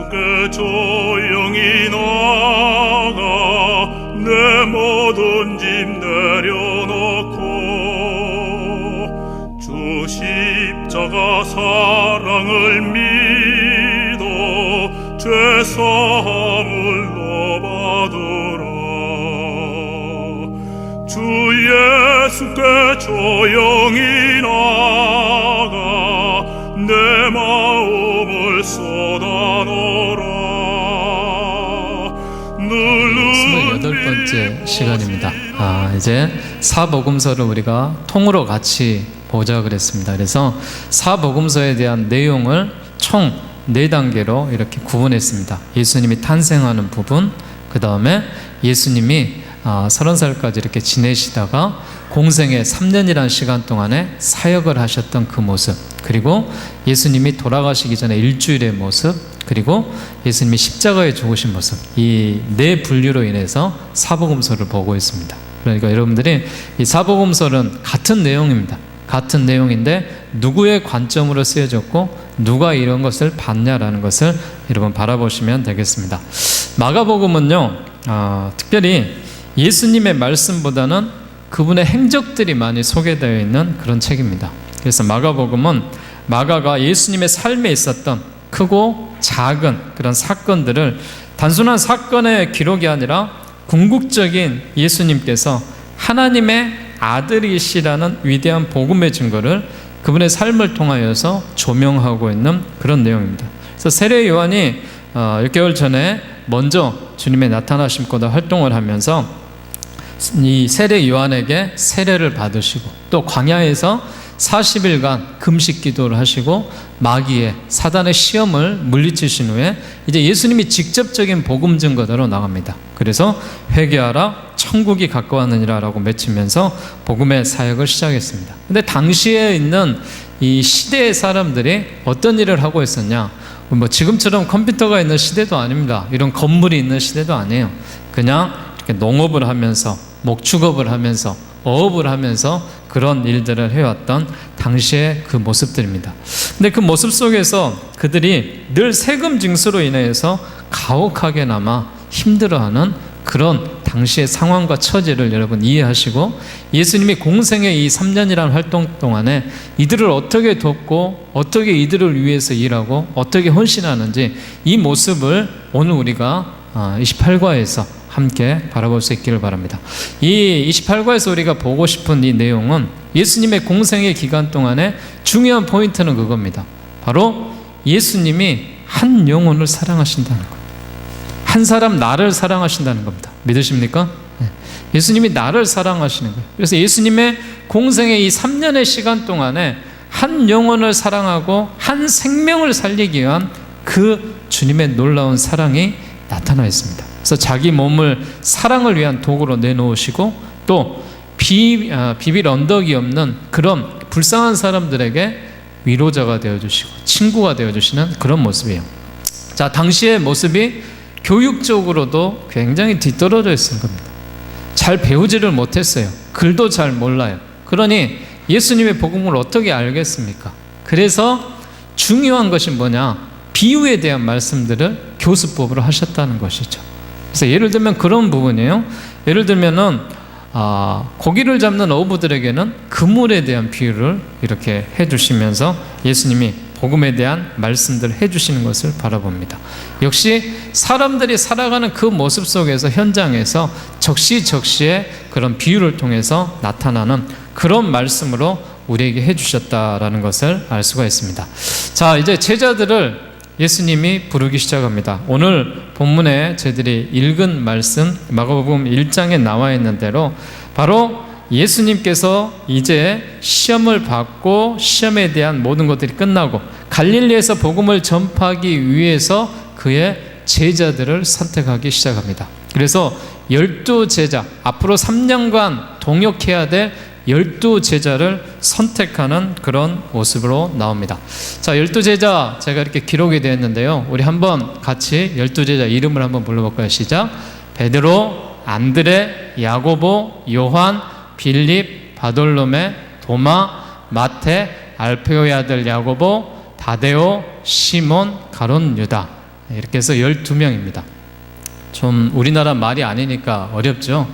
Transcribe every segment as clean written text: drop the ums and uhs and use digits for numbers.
예수께 조용히 나가 내 모든 짐 내려놓고 주 십자가 사랑을 믿어 죄사함을 받으라. 주 예수께 조용히 나가 내 마음을 쏟아놓으라. 28번째 시간입니다. 이제 사복음서를 우리가 통으로 같이 보자 그랬습니다. 그래서 사복음서에 대한 내용을 총 4단계로 이렇게 구분했습니다. 예수님이 탄생하는 부분, 그 다음에 예수님이 30살까지 이렇게 지내시다가 공생의 3년이라는 시간 동안에 사역을 하셨던 그 모습, 그리고 예수님이 돌아가시기 전에 일주일의 모습, 그리고 예수님이 십자가에 죽으신 모습, 이 4분류로 인해서 사복음서를 보고 있습니다. 그러니까 여러분들이 이 사복음서는 같은 내용입니다. 같은 내용인데 누구의 관점으로 쓰여졌고 누가 이런 것을 봤냐라는 것을 여러분 바라보시면 되겠습니다. 마가복음은요, 특별히 예수님의 말씀보다는 그분의 행적들이 많이 소개되어 있는 그런 책입니다. 그래서 마가복음은 마가가 예수님의 삶에 있었던 크고 작은 그런 사건들을 단순한 사건의 기록이 아니라 궁극적인 예수님께서 하나님의 아들이시라는 위대한 복음의 증거를 그분의 삶을 통하여서 조명하고 있는 그런 내용입니다. 그래서 세례 요한이 6개월 전에 먼저 주님의 나타나심보다 활동을 하면서 이 세례 요한에게 세례를 받으시고 또 광야에서 40일간 금식 기도를 하시고 마귀의 사단의 시험을 물리치신 후에 이제 예수님이 직접적인 복음 증거대로 나갑니다. 그래서 회개하라 천국이 가까웠느니라 라고 외치면서 복음의 사역을 시작했습니다. 근데 당시에 있는 이 시대의 사람들이 어떤 일을 하고 있었냐, 뭐 지금처럼 컴퓨터가 있는 시대도 아닙니다. 이런 건물이 있는 시대도 아니에요. 그냥 이렇게 농업을 하면서 목축업을 하면서 어업을 하면서 그런 일들을 해왔던 당시의 그 모습들입니다. 근데 그 모습 속에서 그들이 늘 세금 징수로 인해서 가혹하게나마 힘들어하는 그런 당시의 상황과 처지를 여러분 이해하시고 예수님이 공생의 이 3년이라는 활동 동안에 이들을 어떻게 돕고 어떻게 이들을 위해서 일하고 어떻게 헌신하는지 이 모습을 오늘 우리가 28과에서 함께 바라볼 수 있기를 바랍니다. 이 28과에서 우리가 보고 싶은 이 내용은 예수님의 공생의 기간 동안에 중요한 포인트는 그겁니다. 바로 예수님이 한 영혼을 사랑하신다는 겁니다. 한 사람 나를 사랑하신다는 겁니다. 믿으십니까? 예수님이 나를 사랑하시는 거예요. 그래서 예수님의 공생의 이 3년의 시간 동안에 한 영혼을 사랑하고 한 생명을 살리기 위한 그 주님의 놀라운 사랑이 나타나 있습니다. 그래서 자기 몸을 사랑을 위한 도구로 내놓으시고 또 비빌 언덕이 없는 그런 불쌍한 사람들에게 위로자가 되어주시고 친구가 되어주시는 그런 모습이에요. 자, 당시의 모습이 교육적으로도 굉장히 뒤떨어져 있는 겁니다. 잘 배우지를 못했어요. 글도 잘 몰라요. 그러니 예수님의 복음을 어떻게 알겠습니까? 그래서 중요한 것이 뭐냐? 비유에 대한 말씀들을 교수법으로 하셨다는 것이죠. 그래서 예를 들면 그런 부분이에요. 예를 들면은 고기를 잡는 어부들에게는 그물에 대한 비유를 이렇게 해주시면서 예수님이 복음에 대한 말씀들을 해주시는 것을 바라봅니다. 역시 사람들이 살아가는 그 모습 속에서 현장에서 적시적시의 그런 비유를 통해서 나타나는 그런 말씀으로 우리에게 해주셨다라는 것을 알 수가 있습니다. 자, 이제 제자들을 예수님이 부르기 시작합니다. 오늘 본문에 저희들이 읽은 말씀 마가복음 1장에 나와 있는 대로 바로 예수님께서 이제 시험을 받고 시험에 대한 모든 것들이 끝나고 갈릴리에서 복음을 전파하기 위해서 그의 제자들을 선택하기 시작합니다. 그래서 12제자, 앞으로 3년간 동역해야 될 12제자를 선택하는 그런 모습으로 나옵니다. 자, 12제자 제가 이렇게 기록이 되어 있는데요. 우리 한번 같이 12제자 이름을 한번 불러볼까요? 시작. 베드로, 안드레, 야고보, 요한, 빌립, 바돌로메, 도마, 마테, 알페오의 아들 야고보, 다데오, 시몬, 가룟, 유다. 이렇게 해서 12명입니다. 좀 우리나라 말이 아니니까 어렵죠.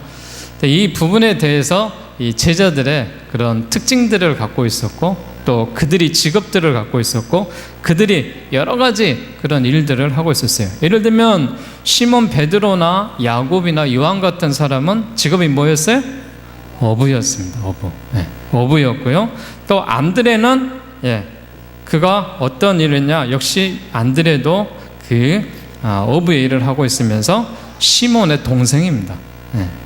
이 부분에 대해서 이 제자들의 그런 특징들을 갖고 있었고, 또 그들이 직업들을 갖고 있었고, 그들이 여러 가지 그런 일들을 하고 있었어요. 예를 들면 시몬 베드로나 야곱이나 요한 같은 사람은 직업이 뭐였어요? 어부였습니다. 어부. 어부였고요. 또 안드레는 그가 어떤 일을 했냐? 역시 안드레도 어부의 일을 하고 있으면서 시몬의 동생입니다.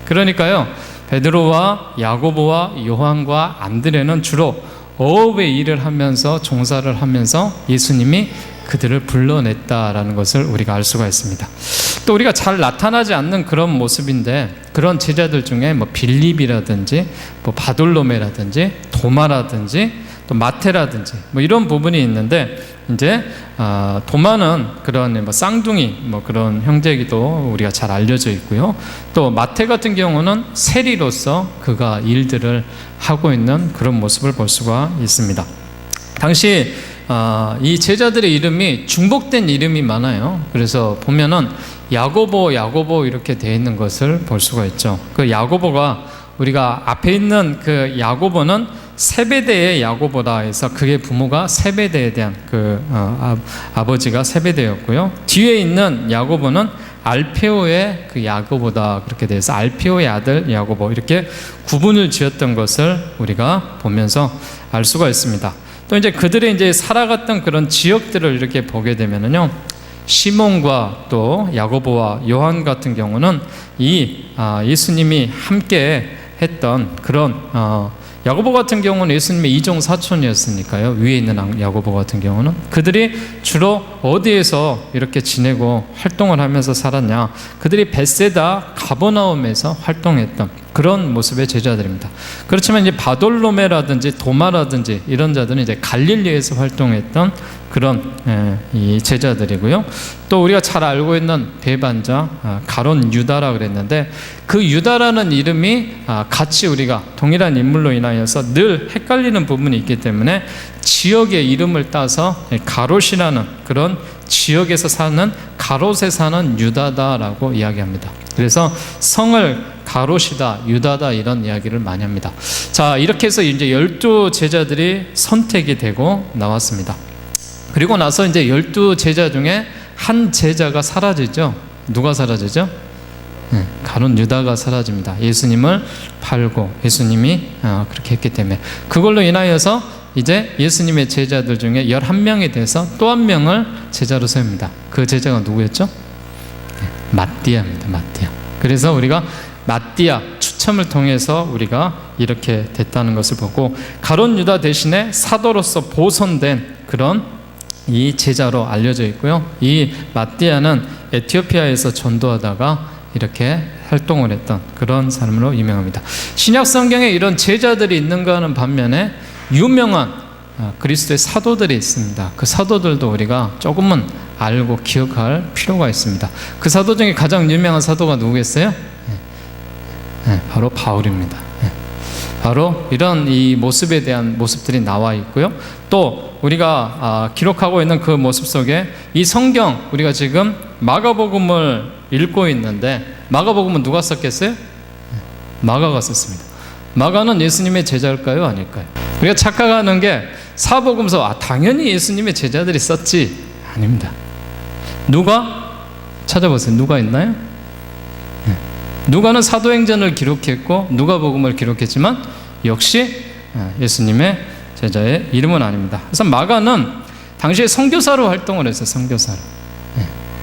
그러니까요, 베드로와 야고보와 요한과 안드레는 주로 어업의 일을 하면서 종사를 하면서 예수님이 그들을 불러냈다라는 것을 우리가 알 수가 있습니다. 또 우리가 잘 나타나지 않는 그런 모습인데, 그런 제자들 중에 뭐 빌립이라든지 뭐 바돌로메라든지 도마라든지 또 마테라든지 뭐 이런 부분이 있는데, 이제 도마는 그런 뭐 쌍둥이 뭐 그런 형제이기도 우리가 잘 알려져 있고요. 또 마테 같은 경우는 세리로서 그가 일들을 하고 있는 그런 모습을 볼 수가 있습니다. 당시 이 제자들의 이름이 중복된 이름이 많아요. 그래서 보면은 야고보 이렇게 되어 있는 것을 볼 수가 있죠. 그 야고보가, 우리가 앞에 있는 그 야고보는 세베대의 야고보다 해서 그의 부모가 세베대에 대한 아버지가 세베대였고요. 뒤에 있는 야고보는 알페오의 그 야고보다 그렇게 돼서 알페오의 아들 야고보, 이렇게 구분을 지었던 것을 우리가 보면서 알 수가 있습니다. 또 이제 그들의 이제 살아갔던 그런 지역들을 이렇게 보게 되면은요, 시몬과 또 야고보와 요한 같은 경우는 예수님이 함께 했던 그런 야고보 같은 경우는 예수님의 이종 사촌이었으니까요. 위에 있는 야고보 같은 경우는 그들이 주로 어디에서 이렇게 지내고 활동을 하면서 살았냐? 그들이 벳세다 가버나움에서 활동했던 그런 모습의 제자들입니다. 그렇지만 이제 바돌로메라든지 도마라든지 이런 자들은 이제 갈릴리에서 활동했던 그런 이 제자들이고요. 또 우리가 잘 알고 있는 배반자 가론 유다라 그랬는데, 그 유다라는 이름이 같이 우리가 동일한 인물로 인하여서 늘 헷갈리는 부분이 있기 때문에 지역의 이름을 따서 가롯이라는 그런 지역에서 사는, 가롯에 사는 유다다라고 이야기합니다. 그래서 성을 가롯이다, 유다다, 이런 이야기를 많이 합니다. 자, 이렇게 해서 이제 12제자들이 선택이 되고 나왔습니다. 그리고 나서 이제 12제자 중에 한 제자가 사라지죠. 누가 사라지죠? 가룟 유다가 사라집니다. 예수님을 팔고 예수님이 그렇게 했기 때문에, 그걸로 인하여서 이제 예수님의 제자들 중에 11명이 돼서 또 한 명을 제자로 세웁니다. 그 제자가 누구였죠? mattia입니다. 마띠아. 그래서 우리가 마띠아 추첨을 통해서 우리가 이렇게 됐다는 것을 보고, 가룟 유다 대신에 사도로서 보선된 그런 이 제자로 알려져 있고요. 이 마띠아는 에티오피아에서 전도하다가 이렇게 활동을 했던 그런 사람으로 유명합니다. 신약 성경에 이런 제자들이 있는가 하는 반면에 유명한 그리스도의 사도들이 있습니다. 그 사도들도 우리가 조금은 알고 기억할 필요가 있습니다. 그 사도 중에 가장 유명한 사도가 누구겠어요? 바로 바울입니다. 바로 이런 이 모습에 대한 모습들이 나와 있고요. 또 우리가 기록하고 있는 그 모습 속에 이 성경, 우리가 지금 마가복음을 읽고 있는데, 마가복음은 누가 썼겠어요? 마가가 썼습니다. 마가는 예수님의 제자일까요? 아닐까요? 우리가 착각하는 게 사복음서 당연히 예수님의 제자들이 썼지, 아닙니다. 누가? 찾아보세요. 누가 있나요? 누가는 사도행전을 기록했고 누가복음을 기록했지만 역시 예수님의 제자의 이름은 아닙니다. 그래서 마가는 당시에 선교사로 활동을 했어요. 선교사로.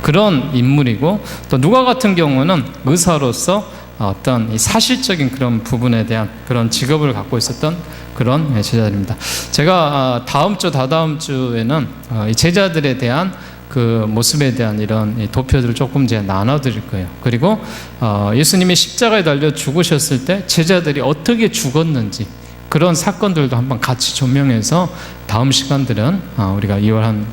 그런 인물이고, 또 누가 같은 경우는 의사로서 어떤 이 사실적인 그런 부분에 대한 그런 직업을 갖고 있었던 그런 제자들입니다. 제가 다음 주, 다다음 주에는 이 제자들에 대한 그 모습에 대한 이런 도표들을 조금 제가 나눠드릴 거예요. 그리고 예수님이 십자가에 달려 죽으셨을 때 제자들이 어떻게 죽었는지 그런 사건들도 한번 같이 조명해서 다음 시간들은 우리가 2월 한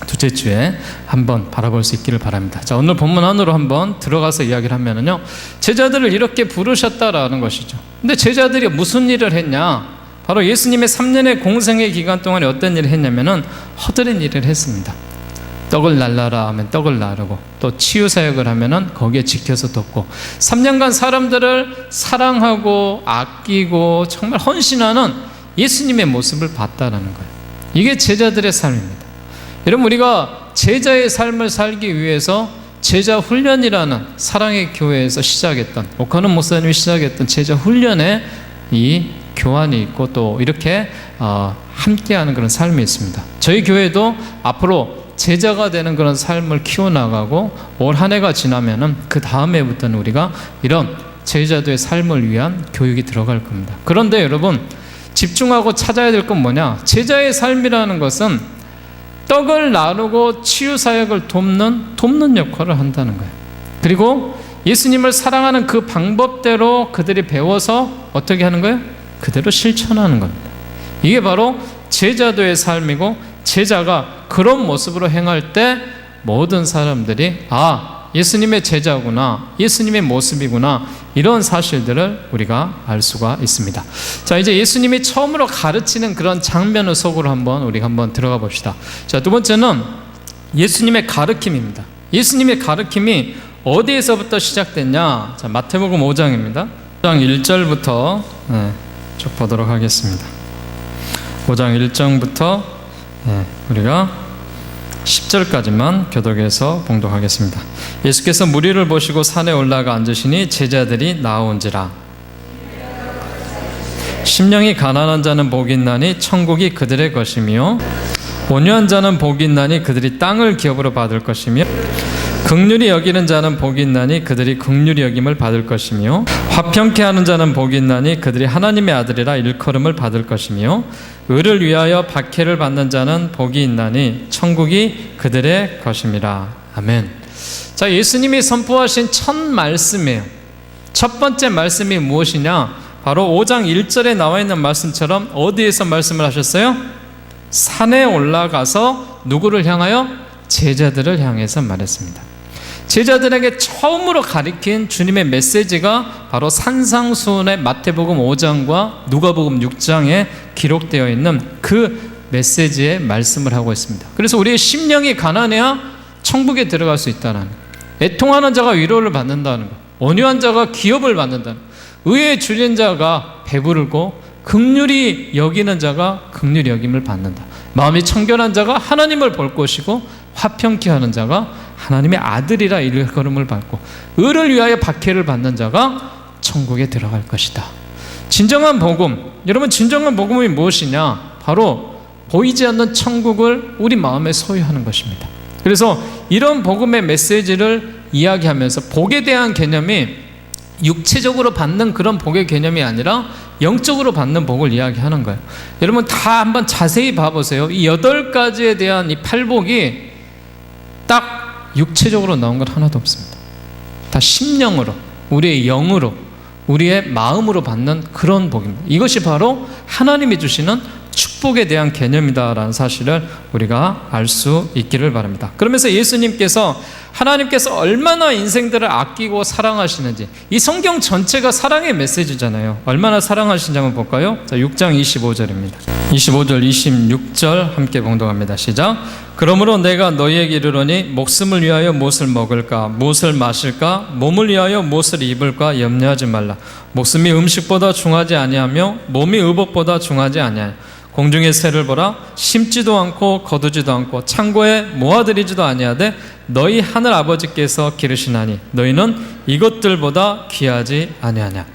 둘째 주에 한번 바라볼 수 있기를 바랍니다. 자, 오늘 본문 안으로 한번 들어가서 이야기를 하면은요, 제자들을 이렇게 부르셨다라는 것이죠. 근데 제자들이 무슨 일을 했냐? 바로 예수님의 3년의 공생의 기간 동안에 어떤 일을 했냐면은 허드렛 일을 했습니다. 떡을 날라라 하면 떡을 나르고, 또 치유사역을 하면은 거기에 지켜서 돕고, 3년간 사람들을 사랑하고 아끼고 정말 헌신하는 예수님의 모습을 봤다는 거예요. 이게 제자들의 삶입니다. 여러분, 우리가 제자의 삶을 살기 위해서 제자 훈련이라는 사랑의 교회에서 시작했던, 오카노 목사님이 시작했던 제자 훈련에 이 교환이 있고, 또 이렇게 함께하는 그런 삶이 있습니다. 저희 교회도 앞으로 제자가 되는 그런 삶을 키워나가고, 올 한 해가 지나면은 그 다음 해부터는 우리가 이런 제자들의 삶을 위한 교육이 들어갈 겁니다. 그런데 여러분, 집중하고 찾아야 될 건 뭐냐? 제자의 삶이라는 것은 떡을 나누고 치유사역을 돕는 역할을 한다는 거예요. 그리고 예수님을 사랑하는 그 방법대로 그들이 배워서 어떻게 하는 거예요? 그대로 실천하는 겁니다. 이게 바로 제자도의 삶이고, 제자가 그런 모습으로 행할 때 모든 사람들이 예수님의 제자구나, 예수님의 모습이구나, 이런 사실들을 우리가 알 수가 있습니다. 자, 이제 예수님이 처음으로 가르치는 그런 장면을 속으로 우리가 한번 들어가 봅시다. 자, 두 번째는 예수님의 가르침입니다. 예수님의 가르침이 어디에서부터 시작됐냐? 자, 마태복음 5장입니다. 5장 1절부터 쭉 보도록 하겠습니다. 5장 1절부터 우리가 10절까지만 교독해서 봉독하겠습니다. 예수께서 무리를 보시고 산에 올라가 앉으시니 제자들이 나온지라. 심령이 가난한 자는 복이 있나니 천국이 그들의 것이며, 온유한 자는 복이 있나니 그들이 땅을 기업으로 받을 것이며, 긍휼히 여기는 자는 복이 있나니 그들이 긍휼히 여김을 받을 것이며, 화평케 하는 자는 복이 있나니 그들이 하나님의 아들이라 일컬음을 받을 것이며, 의를 위하여 박해를 받는 자는 복이 있나니 천국이 그들의 것임이라. 아멘. 자, 예수님이 선포하신 첫 말씀이에요. 첫 번째 말씀이 무엇이냐? 바로 5장 1절에 나와 있는 말씀처럼 어디에서 말씀을 하셨어요? 산에 올라가서 누구를 향하여? 제자들을 향해서 말했습니다. 제자들에게 처음으로 가르친 주님의 메시지가 바로 산상수훈의 마태복음 5장과 누가복음 6장에 기록되어 있는 그 메시지의 말씀을 하고 있습니다. 그래서 우리의 심령이 가난해야 천국에 들어갈 수 있다는 거, 애통하는 자가 위로를 받는다는 거, 온유한 자가 기업을 받는다는 거, 의에 줄인 자가 배부르고 긍휼히 여기는 자가 긍휼히 여김을 받는다. 마음이 청결한 자가 하나님을 볼 것이고, 화평케 하는 자가 하나님의 아들이라 일컬음을 받고, 의를 위하여 박해를 받는 자가 천국에 들어갈 것이다. 진정한 복음, 여러분, 진정한 복음이 무엇이냐? 바로 보이지 않는 천국을 우리 마음에 소유하는 것입니다. 그래서 이런 복음의 메시지를 이야기하면서 복에 대한 개념이 육체적으로 받는 그런 복의 개념이 아니라 영적으로 받는 복을 이야기하는 거예요. 여러분, 다 한번 자세히 봐보세요. 이 8가지에 대한 이 팔복이 딱 육체적으로 나온 건 하나도 없습니다. 다 심령으로, 우리의 영으로, 우리의 마음으로 받는 그런 복입니다. 이것이 바로 하나님이 주시는 축복에 대한 개념이다라는 사실을 우리가 알 수 있기를 바랍니다. 그러면서 예수님께서, 하나님께서 얼마나 인생들을 아끼고 사랑하시는지, 이 성경 전체가 사랑의 메시지잖아요. 얼마나 사랑하시는지 한번 볼까요? 자, 6장 25절입니다. 25절, 26절 함께 봉독합니다. 시작. 그러므로 내가 너희에게 이르노니 목숨을 위하여 무엇을 먹을까, 무엇을 마실까, 몸을 위하여 무엇을 입을까 염려하지 말라. 목숨이 음식보다 중하지 아니하며 몸이 의복보다 중하지 아니하냐. 공중의 새를 보라. 심지도 않고 거두지도 않고 창고에 모아들이지도 아니하되 너희 하늘 아버지께서 기르시나니 너희는 이것들보다 귀하지 아니하냐.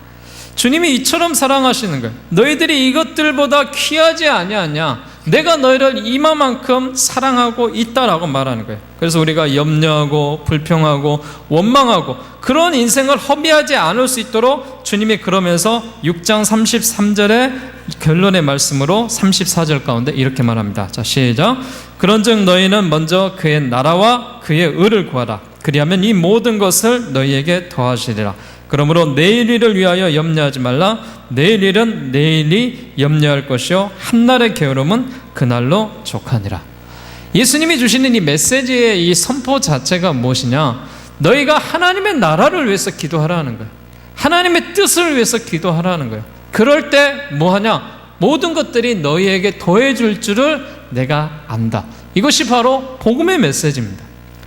주님이 이처럼 사랑하시는 거예요. 너희들이 이것들보다 귀하지 아니하냐. 내가 너희를 이만큼 사랑하고 있다라고 말하는 거예요. 그래서 우리가 염려하고 불평하고 원망하고 그런 인생을 허비하지 않을 수 있도록 주님이 그러면서 6장 33절의 결론의 말씀으로 34절 가운데 이렇게 말합니다. 자, 시작. 그런즉 너희는 먼저 그의 나라와 그의 의를 구하라. 그리하면 이 모든 것을 너희에게 더하시리라. 그러므로 내일 일을 위하여 염려하지 말라. 내일 일은 내일이 염려할 것이요 한날의 게으름은 그날로 족하니라. 예수님이 주시는 이 메시지의 이 선포 자체가 무엇이냐? 너희가 하나님의 나라를 위해서 기도하라는 거예요. 하나님의 뜻을 위해서 기도하라는 거예요. 그럴 때 뭐하냐? 모든 것들이 너희에게 더해줄 줄을 내가 안다. 이것이 바로 복음의 메시지입니다.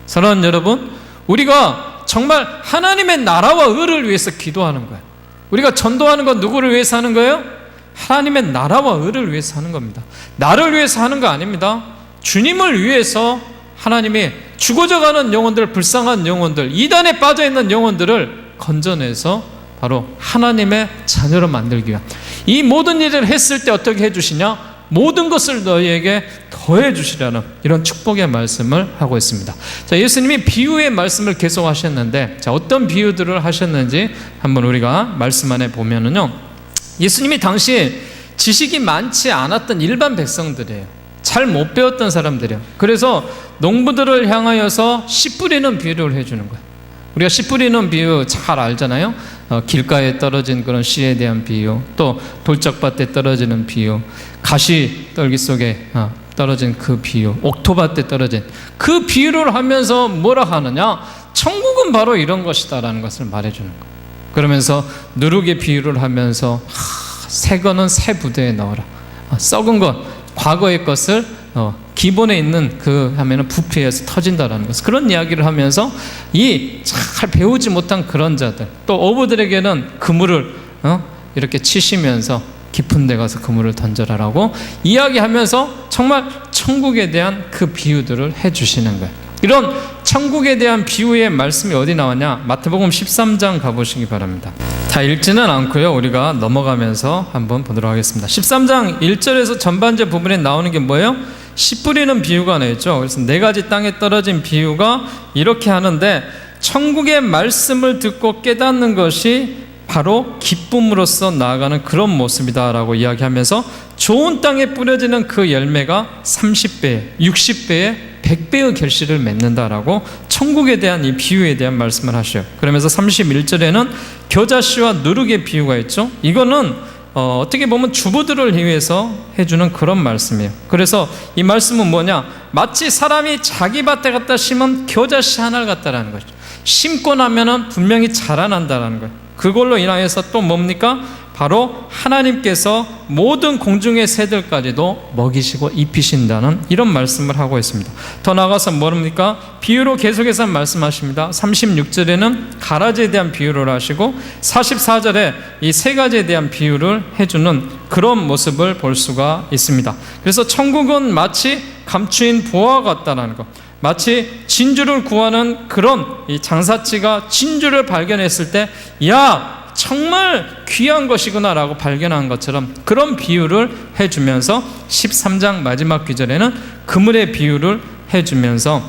사랑하는 여러분, 우리가 정말 하나님의 나라와 의를 위해서 기도하는 거예요. 우리가 전도하는 건 누구를 위해서 하는 거예요? 하나님의 나라와 의를 위해서 하는 겁니다. 나를 위해서 하는 거 아닙니다. 주님을 위해서 하나님이 죽어져가는 영혼들, 불쌍한 영혼들, 이단에 빠져있는 영혼들을 건져내서 바로 하나님의 자녀로 만들기 위한, 이 모든 일을 했을 때 어떻게 해주시냐? 모든 것을 너희에게 더해 주시라는 이런 축복의 말씀을 하고 있습니다. 자, 예수님이 비유의 말씀을 계속 하셨는데, 자, 어떤 비유들을 하셨는지 한번 우리가 말씀 안에 보면은요, 예수님이 당시 지식이 많지 않았던 일반 백성들이에요. 잘 못 배웠던 사람들이에요. 그래서 농부들을 향하여서 씨 뿌리는 비유를 해주는 거예요. 우리가 씨 뿌리는 비유 잘 알잖아요. 길가에 떨어진 그런 씨에 대한 비유, 또 돌짝밭에 떨어지는 비유, 가시 떨기 속에 떨어진 그 비유, 옥토밭에 떨어진 그 비유를 하면서 뭐라 하느냐? 천국은 바로 이런 것이다라는 것을 말해주는 거예요. 그러면서 누룩의 비유를 하면서 새 거는 새 부대에 넣어라, 썩은 것, 과거의 것을 기본에 있는 그 하면은 부패해서 터진다라는 것, 그런 이야기를 하면서 이 잘 배우지 못한 그런 자들, 또 어부들에게는 그물을 이렇게 치시면서 깊은 데 가서 그물을 던져라라고 이야기하면서 정말 천국에 대한 그 비유들을 해주시는 거예요. 이런 천국에 대한 비유의 말씀이 어디 나왔냐? 마태복음 13장 가보시기 바랍니다. 다 읽지는 않고요, 우리가 넘어가면서 한번 보도록 하겠습니다. 13장 1절에서 전반절 부분에 나오는 게 뭐예요? 씨 뿌리는 비유가 나있죠. 그래서 4가지 땅에 떨어진 비유가 이렇게 하는데, 천국의 말씀을 듣고 깨닫는 것이 바로 기쁨으로써 나아가는 그런 모습이다 라고 이야기하면서, 좋은 땅에 뿌려지는 그 열매가 30배, 60배에 100배의 결실을 맺는다라고 천국에 대한 이 비유에 대한 말씀을 하셔요. 그러면서 31절에는 겨자씨와 누룩의 비유가 있죠. 이거는 어떻게 보면 주부들을 위해서 해주는 그런 말씀이에요. 그래서 이 말씀은 뭐냐? 마치 사람이 자기 밭에 갖다 심은 겨자씨 하나를 갖다라는 거죠. 심고 나면은 분명히 자라난다라는 거예요. 그걸로 인하여서 또 뭡니까? 바로 하나님께서 모든 공중의 새들까지도 먹이시고 입히신다는 이런 말씀을 하고 있습니다. 더 나아가서 뭡니까? 비유로 계속해서 말씀하십니다. 36절에는 가라지에 대한 비유를 하시고, 44절에 이 3가지에 대한 비유를 해주는 그런 모습을 볼 수가 있습니다. 그래서 천국은 마치 감추인 보화 같다는 것, 마치 진주를 구하는 그런 이 장사치가 진주를 발견했을 때, 야, 정말 귀한 것이구나 라고 발견한 것처럼 그런 비유를 해주면서 13장 마지막 구절에는 그물의 비유를 해주면서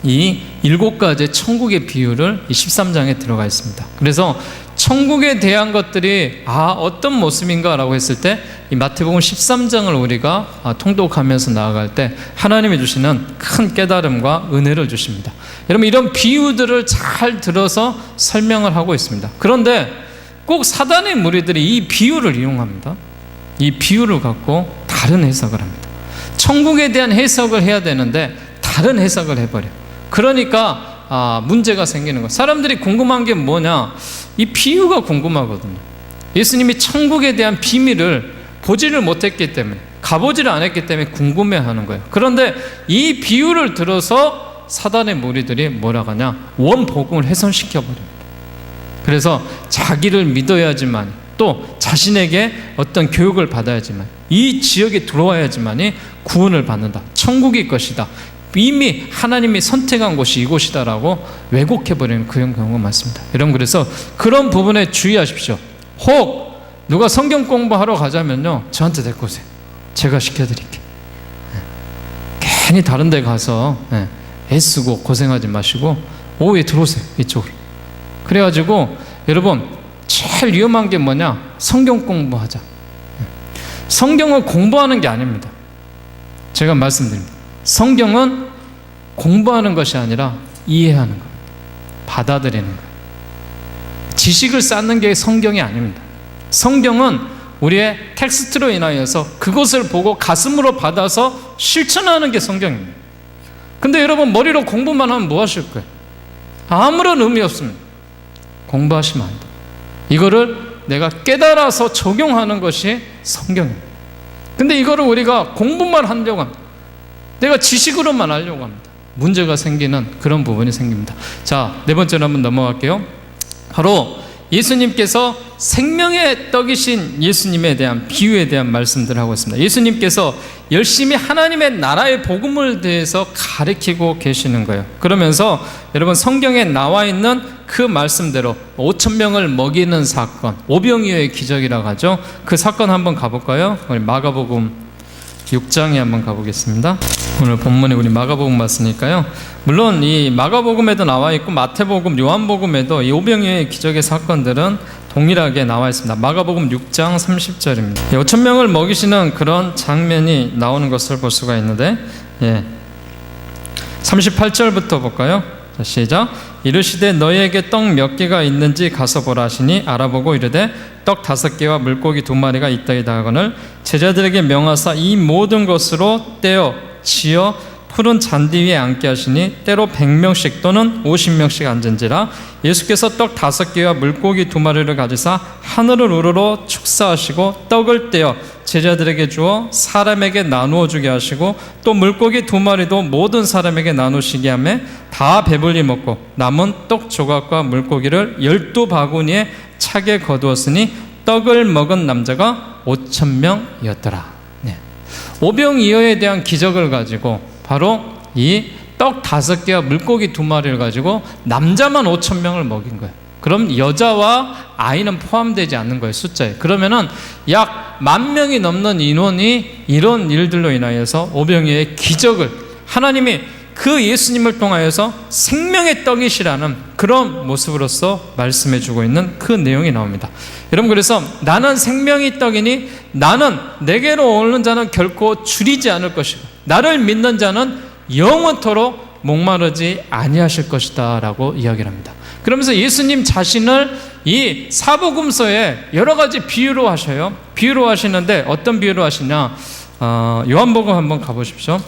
이 7가지 천국의 비유를 이 13장에 들어가 있습니다. 그래서 천국에 대한 것들이 어떤 모습인가 라고 했을 때, 이 마태복음 13장을 우리가 통독하면서 나아갈 때 하나님이 주시는 큰 깨달음과 은혜를 주십니다. 여러분, 이런 비유들을 잘 들어서 설명을 하고 있습니다. 그런데 꼭 사단의 무리들이 이 비유를 이용합니다. 이 비유를 갖고 다른 해석을 합니다. 천국에 대한 해석을 해야 되는데 다른 해석을 해버려. 그러니까 문제가 생기는 거예요. 사람들이 궁금한 게 뭐냐? 이 비유가 궁금하거든요. 예수님이 천국에 대한 비밀을 보지를 못했기 때문에, 가보지를 않았기 때문에 궁금해하는 거예요. 그런데 이 비유를 들어서 사단의 무리들이 뭐라고 하냐? 원복음을 훼손시켜버립니다. 그래서 자기를 믿어야지만, 또 자신에게 어떤 교육을 받아야지만, 이 지역에 들어와야지만이 구원을 받는다, 천국이 것이다, 이미 하나님이 선택한 곳이 이곳이다 라고 왜곡해버리는 그런 경우가 많습니다. 여러분, 그래서 그런 부분에 주의하십시오. 혹 누가 성경 공부하러 가자면요, 저한테 데리고 오세요. 제가 시켜드릴게요. 괜히 다른 데 가서 애쓰고 고생하지 마시고 오후에 들어오세요, 이쪽으로. 그래가지고 여러분, 제일 위험한 게 뭐냐? 성경 공부하자. 성경을 공부하는 게 아닙니다. 제가 말씀드립니다. 성경은 공부하는 것이 아니라 이해하는 겁니다. 받아들이는 거예요. 지식을 쌓는 게 성경이 아닙니다. 성경은 우리의 텍스트로 인하여서 그것을 보고 가슴으로 받아서 실천하는 게 성경입니다. 근데 여러분, 머리로 공부만 하면 뭐 하실 거예요? 아무런 의미 없습니다. 공부하시면 안 돼요. 이거를 내가 깨달아서 적용하는 것이 성경입니다. 근데 이거를 우리가 공부만 하려고 합니다. 내가 지식으로만 하려고 합니다. 문제가 생기는 그런 부분이 생깁니다. 자, 네 번째로 한번 넘어갈게요. 바로 예수님께서 생명의 떡이신 예수님에 대한 비유에 대한 말씀들을 하고 있습니다. 예수님께서 열심히 하나님의 나라의 복음을 대해서 가르치고 계시는 거예요. 그러면서 여러분 성경에 나와 있는 그 말씀대로 5,000명을 먹이는 사건, 오병이어의 기적이라고 하죠. 그 사건 한번 가볼까요? 우리 마가복음 6장에 한번 가보겠습니다. 오늘 본문에 우리 마가복음 봤으니까요. 물론 이 마가복음에도 나와 있고 마태복음, 요한복음에도 이 오병이어의 기적의 사건들은 동일하게 나와 있습니다. 마가복음 6장 30절입니다. 5,000명을 먹이시는 그런 장면이 나오는 것을 볼 수가 있는데, 38절부터 볼까요? 자, 시작. 이르시되 너희에게 떡 몇 개가 있는지 가서 보라 하시니 알아보고 이르되 떡 5개와 물고기 2마리가 있다이다 하거늘 제자들에게 명하사 이 모든 것으로 떼어 지어 푸른 잔디 위에 앉게 하시니 때로 100명씩 또는 50명씩 앉은지라. 예수께서 떡 5개와 물고기 2마리를 가지사 하늘을 우러러 축사하시고 떡을 떼어 제자들에게 주어 사람에게 나누어 주게 하시고 또 물고기 2마리도 모든 사람에게 나누시게 하며 다 배불리 먹고 남은 떡 조각과 물고기를 12바구니에 차게 거두었으니 떡을 먹은 남자가 5,000명이었더라. 오병이어에 대한 기적을 가지고 바로 이 떡 5개와 물고기 2마리를 가지고 남자만 5,000명을 먹인 거예요. 그럼 여자와 아이는 포함되지 않는 거예요, 숫자에. 그러면은 약 10,000명이 넘는 인원이 이런 일들로 인하여서 오병이어의 기적을 하나님이 그 예수님을 통하여서 생명의 떡이시라는 그런 모습으로서 말씀해 주고 있는 그 내용이 나옵니다. 여러분, 그래서 나는 생명의 떡이니 나는 내게로 오는 자는 결코 줄이지 않을 것이고 나를 믿는 자는 영원토록 목마르지 아니하실 것이다 라고 이야기를 합니다. 그러면서 예수님 자신을 이 사복음서에 여러 가지 비유로 하셔요. 비유로 하시는데 어떤 비유로 하시냐, 요한복음 한번 가보십시오.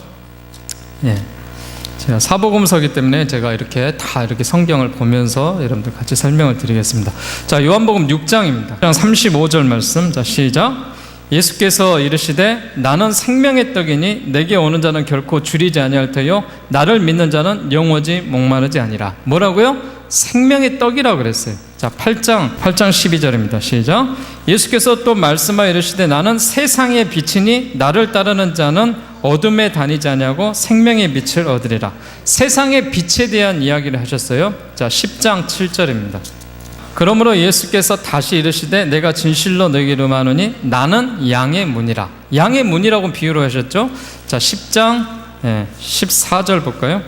제가 사복음서이기 때문에 제가 이렇게 다 이렇게 성경을 보면서 여러분들 같이 설명을 드리겠습니다. 자, 요한복음 6장입니다. 35절 말씀. 자, 시작. 예수께서 이르시되 나는 생명의 떡이니 내게 오는 자는 결코 줄이지 아니할 터요 나를 믿는 자는 영원히 목마르지 아니라. 뭐라고요? 생명의 떡이라고 그랬어요. 자, 8장 12절입니다. 시작. 예수께서 또 말씀하여 이르시되 나는 세상의 빛이니 나를 따르는 자는 어둠에 다니지 아니하고 생명의 빛을 얻으리라. 세상의 빛에 대한 이야기를 하셨어요. 자, 10장 7절입니다. 그러므로 예수께서 다시 이르시되 내가 진실로 너희에게 이르노니 나는 양의 문이라. 양의 문이라고 비유로 하셨죠. 자, 10장 14절 볼까요?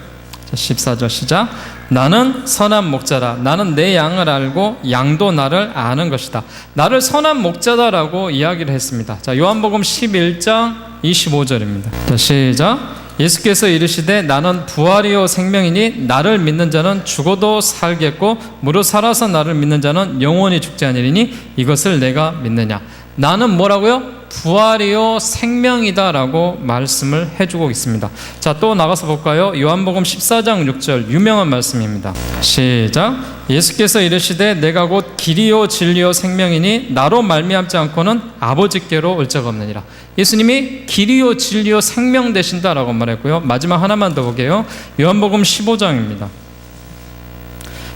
자, 14절 시작. 나는 선한 목자라. 나는 내 양을 알고 양도 나를 아는 것이다. 나를 선한 목자다라고 이야기를 했습니다. 자, 요한복음 11장 25절입니다. 자, 시작. 예수께서 이르시되 나는 부활이요 생명이니 나를 믿는 자는 죽어도 살겠고 무릇 살아서 나를 믿는 자는 영원히 죽지 아니리니 이것을 내가 믿느냐. 나는 뭐라고요? 부활이요 생명이다 라고 말씀을 해주고 있습니다. 자, 또 나가서 볼까요? 요한복음 14장 6절 유명한 말씀입니다. 시작. 예수께서 이르시되 내가 곧 길이요 진리요 생명이니 나로 말미암지 않고는 아버지께로 올 자가 없느니라. 예수님이 길이요 진리요 생명 되신다라고 말했고요. 마지막 하나만 더 보게요. 요한복음 15장입니다.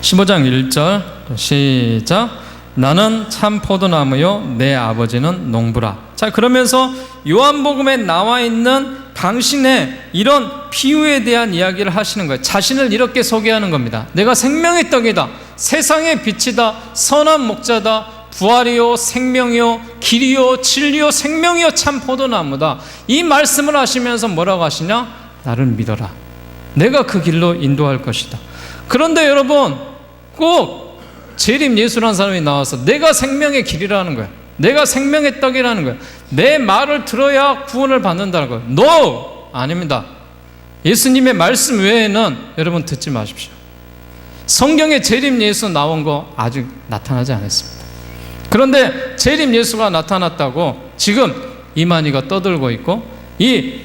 15장 1절 시작. 나는 참 포도나무요 내 아버지는 농부라. 자, 그러면서 요한복음에 나와 있는 당신의 이런 비유에 대한 이야기를 하시는 거예요. 자신을 이렇게 소개하는 겁니다. 내가 생명의 떡이다, 세상의 빛이다, 선한 목자다, 부활이요 생명이요 길이요 진리요 생명이요 참 포도나무다. 이 말씀을 하시면서 뭐라고 하시냐? 나를 믿어라. 내가 그 길로 인도할 것이다. 그런데 여러분, 꼭 재림 예수라는 사람이 나와서 내가 생명의 길이라는 거야, 내가 생명의 떡이라는 거야, 내 말을 들어야 구원을 받는다는 거야. No! 아닙니다. 예수님의 말씀 외에는 여러분 듣지 마십시오. 성경에 재림 예수 나온 거 아직 나타나지 않았습니다. 그런데 재림 예수가 나타났다고 지금 이만희가 떠들고 있고 이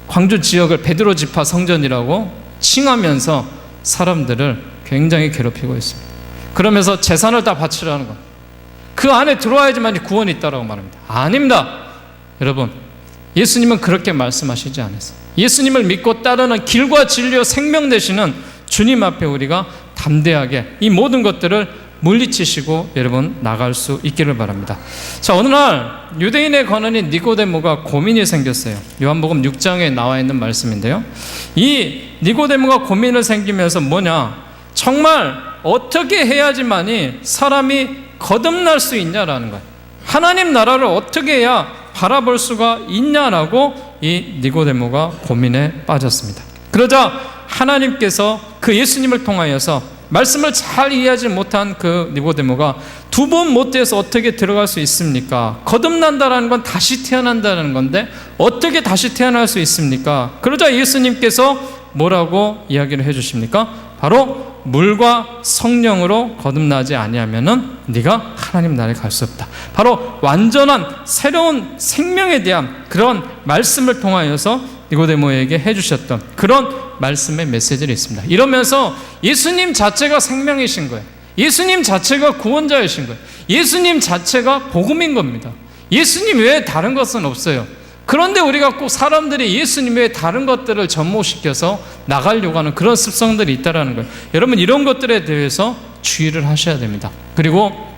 광주 지역을 베드로 지파 성전이라고 칭하면서 사람들을 굉장히 괴롭히고 있습니다. 그러면서 재산을 다 바치라는 것, 그 안에 들어와야지만 구원이 있다고 말합니다. 아닙니다. 여러분, 예수님은 그렇게 말씀하시지 않았어요. 예수님을 믿고 따르는 길과 진리와 생명 되시는 주님 앞에 우리가 담대하게 이 모든 것들을 물리치시고 여러분 나갈 수 있기를 바랍니다. 자, 어느 날 유대인의 관원인 니고데모가 고민이 생겼어요. 요한복음 6장에 나와 있는 말씀인데요, 이 니고데모가 고민을 생기면서 뭐냐, 정말 어떻게 해야지만이 사람이 거듭날 수 있냐라는 거예요. 하나님 나라를 어떻게 해야 바라볼 수가 있냐라고 이 니고데모가 고민에 빠졌습니다. 그러자 하나님께서 그 예수님을 통하여서 말씀을 잘 이해하지 못한 그 니고데모가 두 번 못돼서 어떻게 들어갈 수 있습니까? 거듭난다라는 건 다시 태어난다는 건데 어떻게 다시 태어날 수 있습니까? 그러자 예수님께서 뭐라고 이야기를 해주십니까? 바로 물과 성령으로 거듭나지 아니하면은 네가 하나님 나라에 갈 수 없다. 바로 완전한 새로운 생명에 대한 그런 말씀을 통하여서 니고데모에게 해주셨던 그런 말씀의 메시지를 있습니다. 이러면서 예수님 자체가 생명이신 거예요. 예수님 자체가 구원자이신 거예요. 예수님 자체가 복음인 겁니다. 예수님 외에 다른 것은 없어요. 그런데 우리가 꼭 사람들이 예수님 외에 다른 것들을 접목시켜서 나가려고 하는 그런 습성들이 있다는 거예요. 여러분, 이런 것들에 대해서 주의를 하셔야 됩니다. 그리고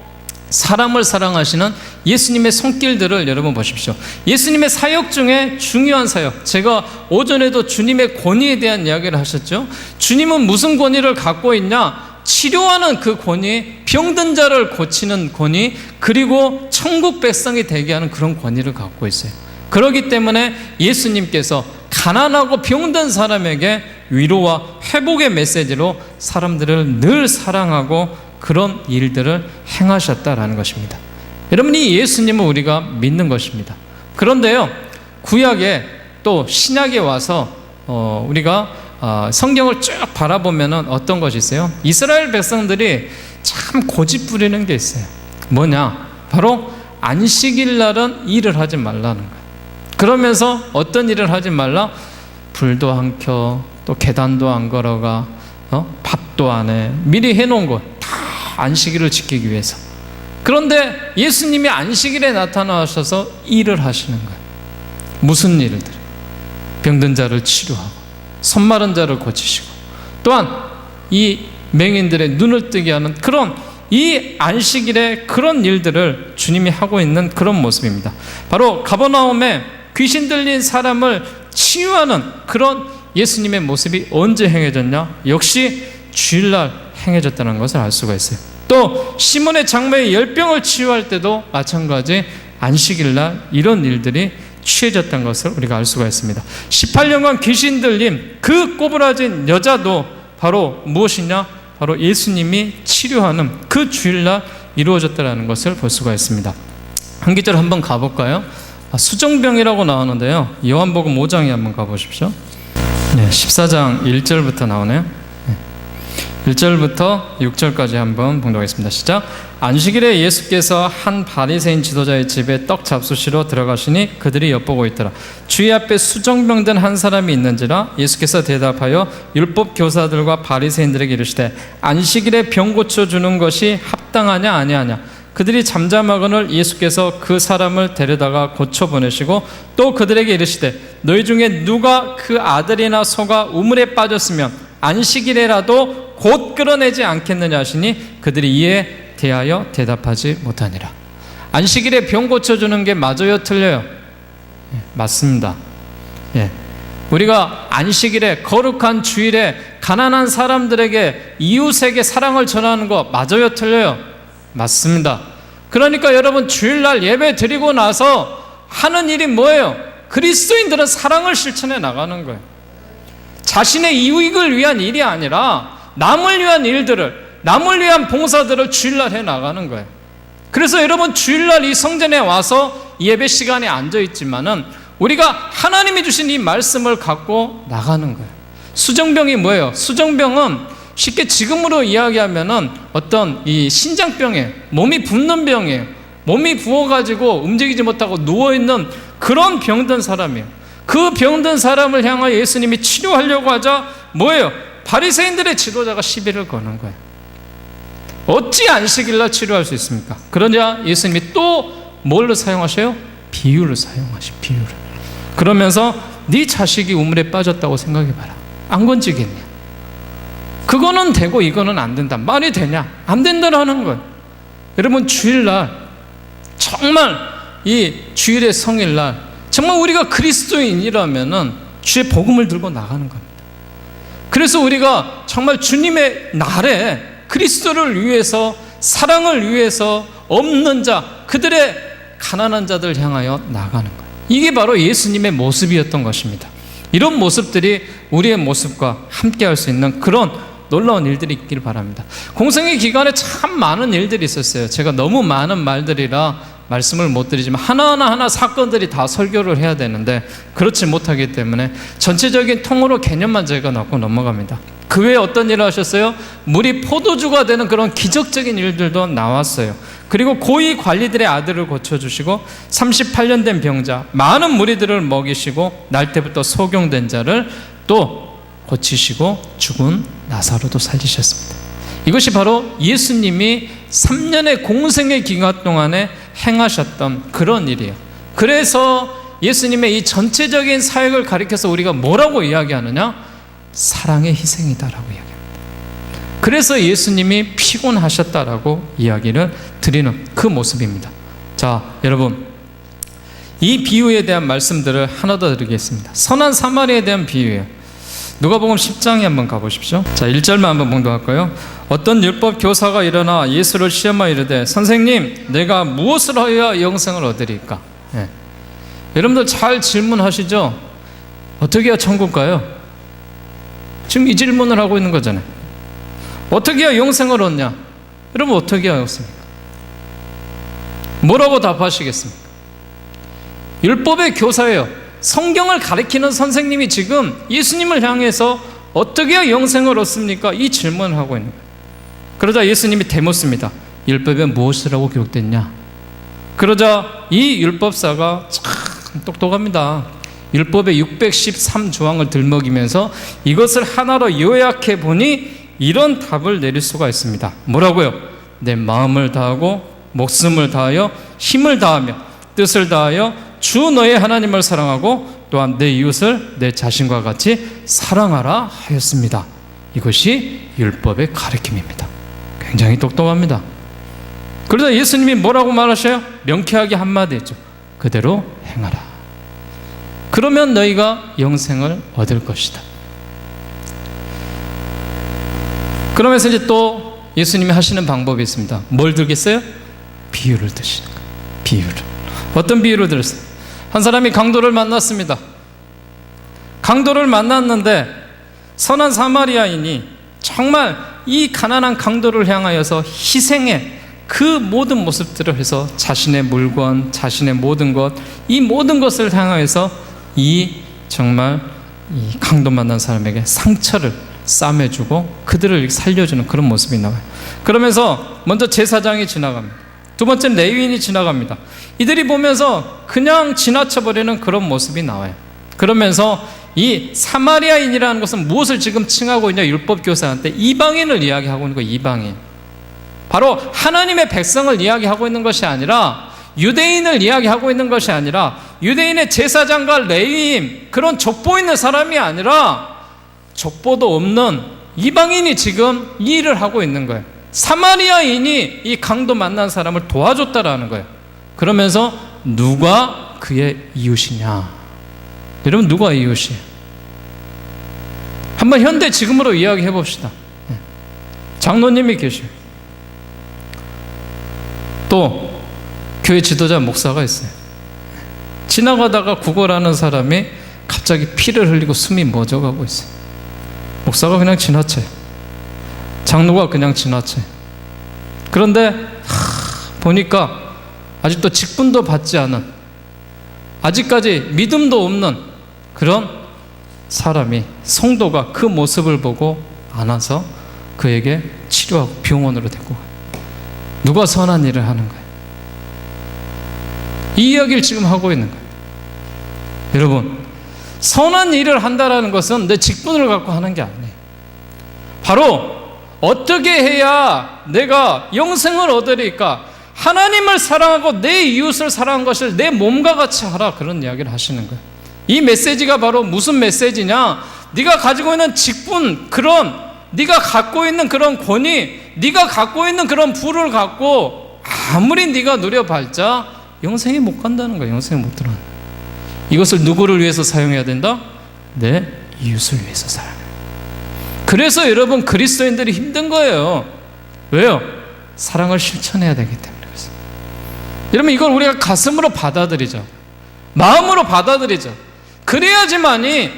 사람을 사랑하시는 예수님의 손길들을 여러분 보십시오. 예수님의 사역 중에 중요한 사역, 제가 오전에도 주님의 권위에 대한 이야기를 하셨죠. 주님은 무슨 권위를 갖고 있냐? 치료하는 그 권위, 병든 자를 고치는 권위, 그리고 천국 백성이 되게 하는 그런 권위를 갖고 있어요. 그렇기 때문에 예수님께서 가난하고 병든 사람에게 위로와 회복의 메시지로 사람들을 늘 사랑하고 그런 일들을 행하셨다라는 것입니다. 여러분, 이 예수님은 우리가 믿는 것입니다. 그런데요, 구약에 또 신약에 와서 우리가 성경을 쭉 바라보면 어떤 것이 있어요? 이스라엘 백성들이 참 고집 부리는 게 있어요. 뭐냐? 바로 안식일 날은 일을 하지 말라는 거예요. 그러면서 어떤 일을 하지 말라? 불도 안 켜, 또 계단도 안 걸어가, 밥도 안 해. 미리 해놓은 것 다 안식일을 지키기 위해서. 그런데 예수님이 안식일에 나타나셔서 일을 하시는 거예요. 무슨 일들? 병든 자를 치료하고 손마른 자를 고치시고 또한 이 맹인들의 눈을 뜨게 하는 그런 이 안식일의 그런 일들을 주님이 하고 있는 그런 모습입니다. 바로 가버나움에 귀신 들린 사람을 치유하는 그런 예수님의 모습이 언제 행해졌냐? 역시 주일날 행해졌다는 것을 알 수가 있어요. 또 시몬의 장모의 열병을 치유할 때도 마찬가지 안식일날 이런 일들이 취해졌다는 것을 우리가 알 수가 있습니다. 18년간 귀신 들린 그 꼬부라진 여자도 바로 무엇이냐? 바로 예수님이 치료하는 그 주일날 이루어졌다는 것을 볼 수가 있습니다. 한 기절 한번 가볼까요? 수정병이라고 나오는데요, 요한복음 5장에 한번 가보십시오. 14장 1절부터 나오네요. 1절부터 6절까지 한번 봉독하겠습니다. 시작. 안식일에 예수께서 한 바리새인 지도자의 집에 떡 잡수시러 들어가시니 그들이 엿보고 있더라. 주의 앞에 수정병든 한 사람이 있는지라. 예수께서 대답하여 율법 교사들과 바리새인들에게 이르시되 안식일에 병 고쳐주는 것이 합당하냐 아니하냐. 그들이 잠잠하거늘 예수께서 그 사람을 데려다가 고쳐 보내시고 또 그들에게 이르시되 너희 중에 누가 그 아들이나 소가 우물에 빠졌으면 안식일에라도 곧 끌어내지 않겠느냐 하시니 그들이 이에 대하여 대답하지 못하니라. 안식일에 병 고쳐주는 게 맞아요, 틀려요? 맞습니다. 우리가 안식일에 거룩한 주일에 가난한 사람들에게 이웃에게 사랑을 전하는 거 맞아요, 틀려요? 맞습니다. 그러니까 여러분, 주일날 예배 드리고 나서 하는 일이 뭐예요? 그리스도인들은 사랑을 실천해 나가는 거예요. 자신의 이익을 위한 일이 아니라 남을 위한 일들을, 남을 위한 봉사들을 주일날 해 나가는 거예요. 그래서 여러분, 주일날 이 성전에 와서 예배 시간에 앉아 있지만은 우리가 하나님이 주신 이 말씀을 갖고 나가는 거예요. 수정병이 뭐예요? 수정병은 쉽게 지금으로 이야기하면은 어떤 이 신장병이에요. 몸이 붓는 병이에요. 몸이 부어가지고 움직이지 못하고 누워있는 그런 병든 사람이에요. 그 병든 사람을 향하여 예수님이 치료하려고 하자 뭐예요? 바리새인들의 지도자가 시비를 거는 거예요. 어찌 안식일날 치료할 수 있습니까? 그러자 예수님이 또 뭘로 사용하셔요? 비유를 사용하셔요. 비유를. 그러면서 네 자식이 우물에 빠졌다고 생각해봐라. 안 건지겠냐? 그거는 되고 이거는 안 된다. 말이 되냐? 안 된다라는 거예요. 여러분, 주일날 정말 이 주일의 성일날 정말 우리가 그리스도인이라면은 주의 복음을 들고 나가는 겁니다. 그래서 우리가 정말 주님의 날에 그리스도를 위해서, 사랑을 위해서 없는 자, 그들의 가난한 자들 향하여 나가는 거예요. 이게 바로 예수님의 모습이었던 것입니다. 이런 모습들이 우리의 모습과 함께 할 수 있는 그런 놀라운 일들이 있길 바랍니다. 공생의 기간에 참 많은 일들이 있었어요. 제가 너무 많은 말들이라 말씀을 못 드리지만 하나하나 사건들이 다 설교를 해야 되는데 그렇지 못하기 때문에 전체적인 통으로 개념만 제가 넣고 넘어갑니다. 그 외에 어떤 일을 하셨어요? 물이 포도주가 되는 그런 기적적인 일들도 나왔어요. 그리고 고위 관리들의 아들을 고쳐주시고 38년 된 병자, 많은 무리들을 먹이시고 날 때부터 소경된 자를 또 고치시고 죽은 나사로도 살리셨습니다. 이것이 바로 예수님이 3년의 공생의 기간 동안에 행하셨던 그런 일이에요. 그래서 예수님의 이 전체적인 사역을 가리켜서 우리가 뭐라고 이야기하느냐? 사랑의 희생이다라고 이야기합니다. 그래서 예수님이 피곤하셨다라고 이야기를 드리는 그 모습입니다. 자, 여러분, 이 비유에 대한 말씀들을 하나 더 드리겠습니다. 선한 사마리아에 대한 비유예요. 누가복음 10장에 한번 가보십시오. 자, 1절만 한번 봉독할까요? 어떤 율법 교사가 일어나 예수를 시험하여 이르되 선생님, 내가 무엇을 하여야 영생을 얻으리까? 예. 여러분들 잘 질문하시죠? 어떻게 해야 천국 가요? 지금 이 질문을 하고 있는 거잖아요. 어떻게 해야 영생을 얻냐? 여러분, 어떻게 해야 얻습니까? 뭐라고 답하시겠습니까? 율법의 교사예요. 성경을 가르치는 선생님이 지금 예수님을 향해서 어떻게 해야 영생을 얻습니까? 이 질문을 하고 있는 거예요. 그러자 예수님이 대묻습니다. 율법에 무엇이라고 기록됐냐? 그러자 이 율법사가 참 똑똑합니다. 율법의 613조항을 들먹이면서 이것을 하나로 요약해 보니 이런 답을 내릴 수가 있습니다. 뭐라고요? 내 마음을 다하고 목숨을 다하여 힘을 다하며 뜻을 다하여 주 너의 하나님을 사랑하고 또한 내 이웃을 내 자신과 같이 사랑하라 하였습니다. 이것이 율법의 가르침입니다. 굉장히 똑똑합니다. 그러자 예수님이 뭐라고 말하셔요? 명쾌하게 한마디 했죠. 그대로 행하라. 그러면 너희가 영생을 얻을 것이다. 그러면서 이제 또 예수님이 하시는 방법이 있습니다. 뭘 들겠어요? 비유를 드시는 거예요. 비유를. 어떤 비유를 들었어요? 한 사람이 강도를 만났습니다. 강도를 만났는데 선한 사마리아인이 정말 이 가난한 강도를 향하여서 희생의 그 모든 모습들을 해서 자신의 물건, 자신의 모든 것, 이 모든 것을 향하여서 이 정말 이 강도 만난 사람에게 상처를 싸매주고 그들을 살려주는 그런 모습이 나와요. 그러면서 먼저 제사장이 지나갑니다. 두 번째 레위인이 지나갑니다. 이들이 보면서 그냥 지나쳐버리는 그런 모습이 나와요. 그러면서 이 사마리아인이라는 것은 무엇을 지금 칭하고 있냐? 율법교사한테 이방인을 이야기하고 있는 거예요. 이방인. 바로 하나님의 백성을 이야기하고 있는 것이 아니라 유대인을 이야기하고 있는 것이 아니라 유대인의 제사장과 레위인, 그런 족보 있는 사람이 아니라 족보도 없는 이방인이 지금 이 일을 하고 있는 거예요. 사마리아인이 이 강도 만난 사람을 도와줬다라는 거예요. 그러면서 누가 그의 이웃이냐? 여러분, 누가 이웃이에요? 한번 현대 지금으로 이야기해 봅시다. 장로님이 계셔요. 또 교회 지도자 목사가 있어요. 지나가다가 구걸하는 사람이 갑자기 피를 흘리고 숨이 멎어가고 있어요. 목사가 그냥 지나쳐요. 장로가 그냥 지나쳐요. 그런데 보니까 아직도 직분도 받지 않은, 아직까지 믿음도 없는 그런 사람이, 성도가 그 모습을 보고 안아서 그에게 치료하고 병원으로 데리고 가요. 누가 선한 일을 하는 거예요? 이 이야기를 지금 하고 있는 거예요. 여러분, 선한 일을 한다는 것은 내 직분을 갖고 하는 게 아니에요. 바로 어떻게 해야 내가 영생을 얻으리까? 하나님을 사랑하고 내 이웃을 사랑한 것을 내 몸과 같이 하라, 그런 이야기를 하시는 거예요. 이 메시지가 바로 무슨 메시지냐? 네가 가지고 있는 직분, 그런 네가 갖고 있는 그런 권위, 네가 갖고 있는 그런 부를 갖고 아무리 네가 누려봤자 영생에 못 간다는 거야. 영생에 못 들어간다. 이것을 누구를 위해서 사용해야 된다? 내 이웃을 위해서 사용해. 그래서 여러분 그리스도인들이 힘든 거예요. 왜요? 사랑을 실천해야 되기 때문에. 그래서 여러분 이걸 우리가 가슴으로 받아들이죠. 마음으로 받아들이죠. 그래야지만이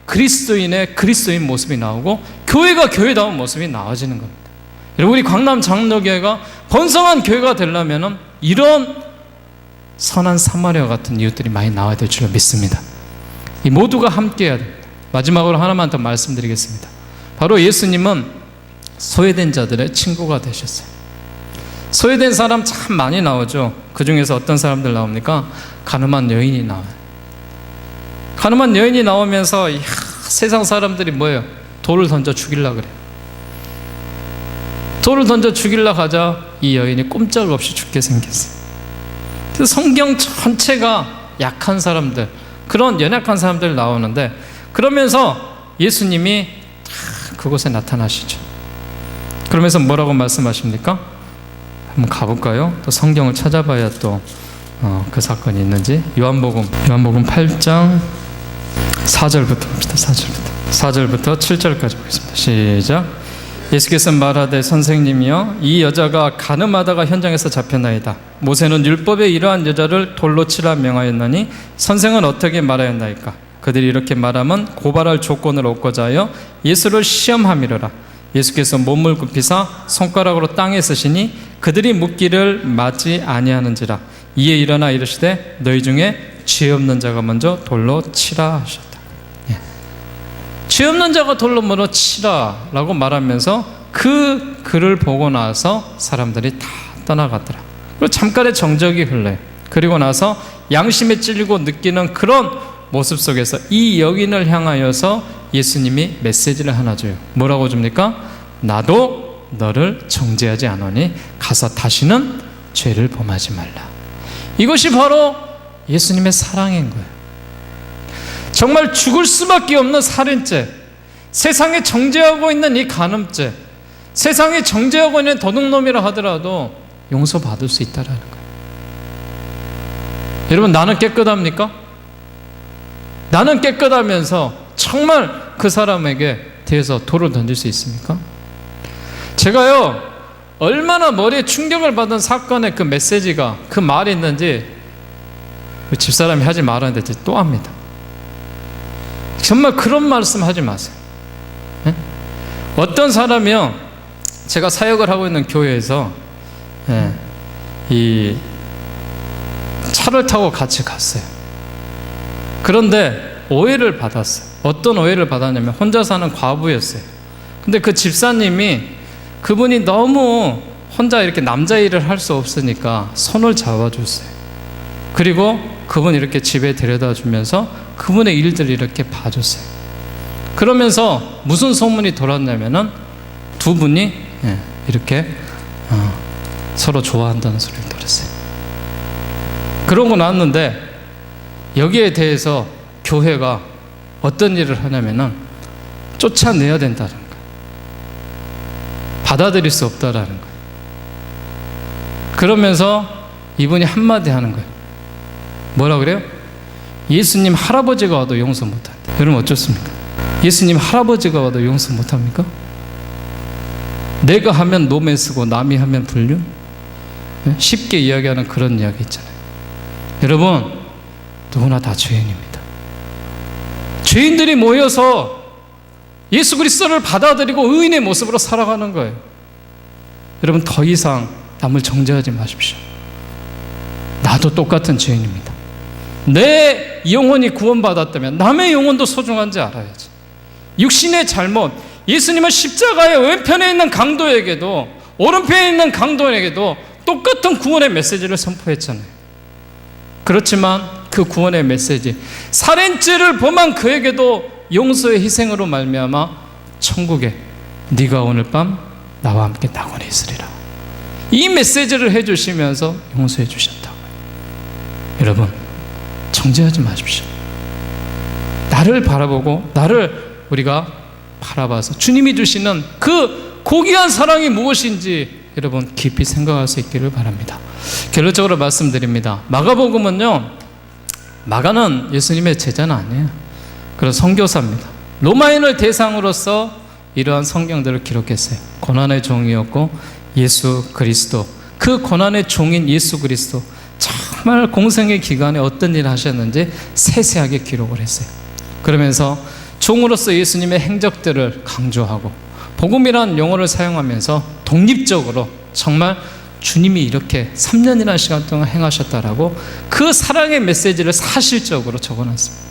그리스도인의 그리스도인 모습이 나오고 교회가 교회다운 모습이 나와지는 겁니다. 여러분 우리 광남 장로교회가 번성한 교회가 되려면 이런 선한 사마리아 같은 이웃들이 많이 나와야 될 줄로 믿습니다. 이 모두가 함께 해야 됩니다. 마지막으로 하나만 더 말씀드리겠습니다. 바로 예수님은 소외된 자들의 친구가 되셨어요. 소외된 사람 참 많이 나오죠. 그 중에서 어떤 사람들 나옵니까? 가늠한 여인이 나와요. 가늠한 여인이 나오면서 세상 사람들이 뭐예요? 돌을 던져 죽이려고 그래요. 돌을 던져 죽이려고 하자 이 여인이 꼼짝없이 죽게 생겼어요. 그래서 성경 전체가 약한 사람들, 그런 연약한 사람들 나오는데, 그러면서 예수님이 그곳에 나타나시죠. 그러면서 뭐라고 말씀하십니까? 한번 가볼까요? 또 성경을 찾아봐야 또 그 사건이 있는지. 요한복음 8장 4절부터 봅시다. 4절부터 7절까지 보겠습니다. 시작. 예수께서 말하되 선생님이여 이 여자가 간음하다가 현장에서 잡혔나이다. 모세는 율법에 이러한 여자를 돌로 치라 명하였나니 선생은 어떻게 말하였나이까? 그들이 이렇게 말하면 고발할 조건을 얻고자 하여 예수를 시험함이로라. 예수께서 몸을 굽히사 손가락으로 땅에 쓰시니 그들이 묻기를 맞지 아니하는지라. 이에 일어나 이르시되 너희 중에 죄 없는 자가 먼저 돌로 치라 하셨다. 죄 없는 자가 돌로 먼저 치라라고 말하면서 그 글을 보고 나서 사람들이 다 떠나갔더라. 그리고 잠깐의 정적이 흘러요. 그리고 나서 양심에 찔리고 느끼는 그런 모습 속에서 이 여인을 향하여서 예수님이 메시지를 하나 줘요. 뭐라고 줍니까? 나도 너를 정죄하지 않으니 가서 다시는 죄를 범하지 말라. 이것이 바로 예수님의 사랑인 거예요. 정말 죽을 수밖에 없는 살인죄, 세상에 정죄하고 있는 이 간음죄, 세상에 정죄하고 있는 도둑놈이라 하더라도 용서받을 수 있다는 거예요. 여러분 나는 깨끗합니까? 나는 깨끗하면서 정말 그 사람에게 대해서 돌을 던질 수 있습니까? 제가요 얼마나 머리에 충격을 받은 사건의 그 메시지가, 그 말이 있는지 집사람이 하지 말았는데 또 합니다. 정말 그런 말씀 하지 마세요. 네? 어떤 사람이요, 제가 사역을 하고 있는 교회에서 이 차를 타고 같이 갔어요. 그런데 오해를 받았어요. 어떤 오해를 받았냐면 혼자 사는 과부였어요. 근데 그 집사님이 그분이 너무 혼자 이렇게 남자 일을 할 수 없으니까 손을 잡아줬어요. 그리고 그분 이렇게 집에 데려다 주면서 그분의 일들을 이렇게 봐줬어요. 그러면서 무슨 소문이 돌았냐면은 두 분이 이렇게 서로 좋아한다는 소리를 들었어요. 그러고 나왔는데 여기에 대해서 교회가 어떤 일을 하냐면은 쫓아내야 된다는 거예요. 받아들일 수 없다라는 거예요. 그러면서 이분이 한마디 하는 거예요. 뭐라 그래요? 예수님 할아버지가 와도 용서 못한다. 여러분 어쩌습니까? 예수님 할아버지가 와도 용서 못합니까? 내가 하면 노매 쓰고 남이 하면 불륜? 쉽게 이야기하는 그런 이야기 있잖아요. 여러분 누구나 다 죄인입니다. 죄인들이 모여서 예수 그리스도를 받아들이고 의인의 모습으로 살아가는 거예요. 여러분 더 이상 남을 정죄하지 마십시오. 나도 똑같은 죄인입니다. 내 영혼이 구원받았다면 남의 영혼도 소중한지 알아야지. 육신의 잘못, 예수님은 십자가의 왼편에 있는 강도에게도 오른편에 있는 강도에게도 똑같은 구원의 메시지를 선포했잖아요. 그렇지만 그 구원의 메시지, 살인죄를 범한 그에게도 용서의 희생으로 말미암아 천국에 네가 오늘 밤 나와 함께 낙원에 있으리라, 이 메시지를 해주시면서 용서해 주셨다고요. 여러분 정죄하지 마십시오. 나를 바라보고 나를 우리가 바라봐서 주님이 주시는 그 고귀한 사랑이 무엇인지 여러분 깊이 생각할 수 있기를 바랍니다. 결론적으로 말씀드립니다. 마가복음은요, 마가는 예수님의 제자는 아니에요. 그런 선교사입니다. 로마인을 대상으로서 이러한 성경들을 기록했어요. 고난의 종이었고 예수 그리스도, 그 고난의 종인 예수 그리스도 정말 공생의 기간에 어떤 일을 하셨는지 세세하게 기록을 했어요. 그러면서 종으로서 예수님의 행적들을 강조하고 복음이라는 용어를 사용하면서 독립적으로 정말 주님이 이렇게 3년이라는 시간 동안 행하셨다라고 그 사랑의 메시지를 사실적으로 적어놨습니다.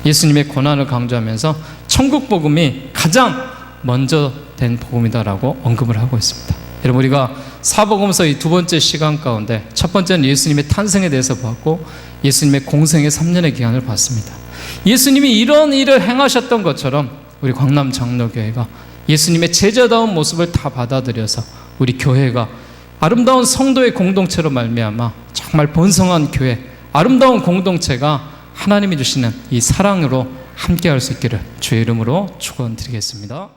예수님의 고난을 강조하면서 천국 복음이 가장 먼저 된 복음이다라고 언급을 하고 있습니다. 여러분, 우리가 사복음서 이 두 번째 시간 가운데 첫 번째는 예수님의 탄생에 대해서 보았고 예수님의 공생의 3년의 기간을 봤습니다. 예수님이 이런 일을 행하셨던 것처럼 우리 광남 장로교회가 예수님의 제자다운 모습을 다 받아들여서 우리 교회가 아름다운 성도의 공동체로 말미암아 정말 번성한 교회, 아름다운 공동체가 하나님이 주시는 이 사랑으로 함께할 수 있기를 주의 이름으로 축원드리겠습니다.